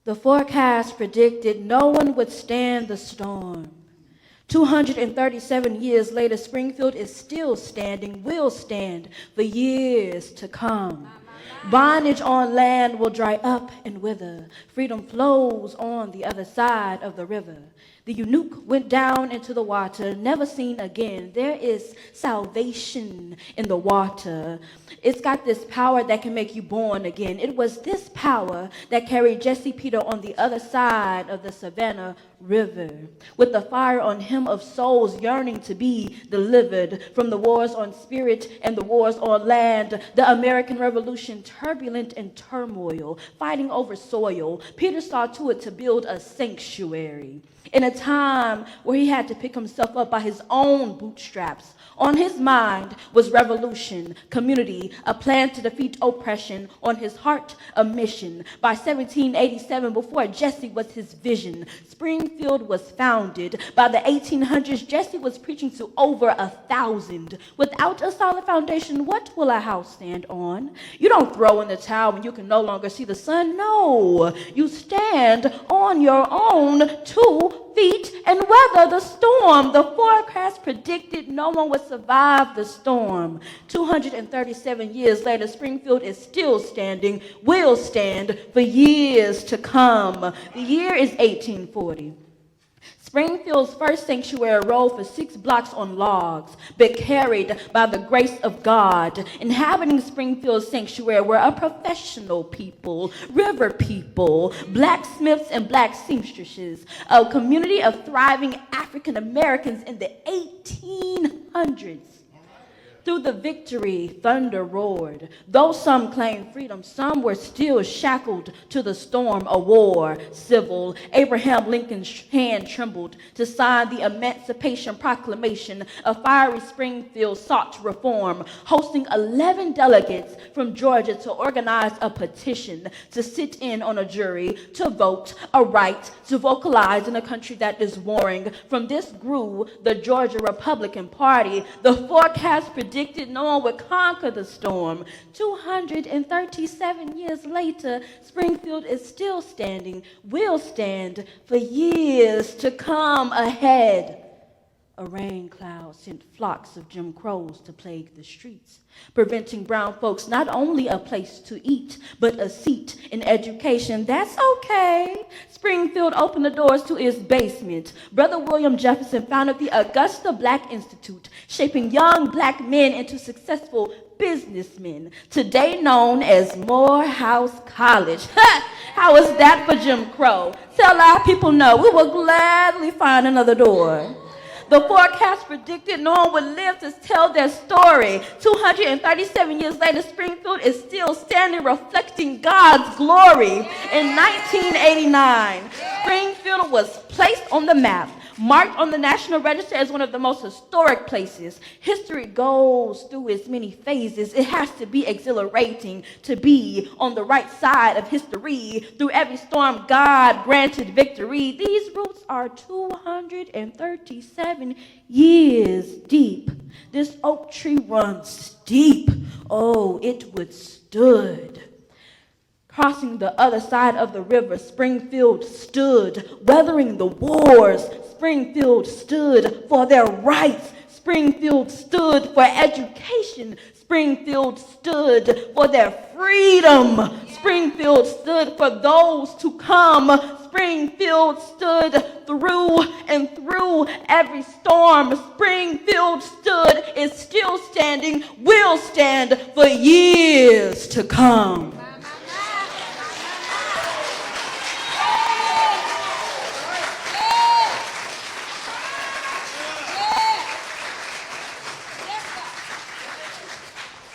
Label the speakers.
Speaker 1: The forecast predicted no one would stand the storm. 237 years later, Springfield is still standing, will stand for years to come. Bondage on land will dry up and wither. Freedom flows on the other side of the river. The eunuch went down into the water, never seen again. There is salvation in the water. It's got this power that can make you born again. It was this power that carried Jesse Peter on the other side of the Savannah River, with the fire on him of souls yearning to be delivered from the wars on spirit and the wars on land. The American Revolution, turbulent and turmoil, fighting over soil. Peter saw to it to build a sanctuary in a time where he had to pick himself up by his own bootstraps. On his mind was revolution, community, a plan to defeat oppression. On his heart, a mission. By 1787, before Jesse was his vision, Springfield was founded. By the 1800s, Jesse was preaching to over 1,000. Without a solid foundation, what will a house stand on? You don't throw in the towel when you can no longer see the sun. No, you stand on your own 2 feet and weather the storm. The forecast predicted no one would survive the storm. 237 years later, Springfield is still standing, will stand for years to come. The year is 1840. Springfield's first sanctuary rolled for 6 blocks on logs, but carried by the grace of God. Inhabiting Springfield's sanctuary were a professional people, river people, blacksmiths and black seamstresses, a community of thriving African Americans in the 1800s. Through the victory, thunder roared. Though some claimed freedom, some were still shackled to the storm of war, civil. Abraham Lincoln's hand trembled to sign the Emancipation Proclamation. A fiery Springfield sought to reform, hosting 11 delegates from Georgia to organize a petition, to sit in on a jury, to vote, a right to vocalize in a country that is warring. From this grew the Georgia Republican Party. The forecast predicted no one would conquer the storm. 237 years later, Springfield is still standing, will stand for years to come ahead. A rain cloud sent flocks of Jim Crows to plague the streets, preventing brown folks not only a place to eat, but a seat in education. That's okay. Springfield opened the doors to its basement. Brother William Jefferson founded the Augusta Black Institute, shaping young black men into successful businessmen, today known as Morehouse College. How was that for Jim Crow? Tell our people no, we will gladly find another door. The forecast predicted no one would live to tell their story. 237 years later, Springfield is still standing, reflecting God's glory. In 1989, Springfield was placed on the map, marked on the National Register as one of the most historic places. History goes through its many phases. It has to be exhilarating to be on the right side of history. Through every storm, God granted victory. These roots are 237 years deep. This oak tree runs deep. Oh, it withstood. Crossing the other side of the river, Springfield stood, weathering the wars. Springfield stood for their rights. Springfield stood for education. Springfield stood for their freedom. Springfield stood for those to come. Springfield stood through and through every storm. Springfield stood, is still standing, will stand for years to come.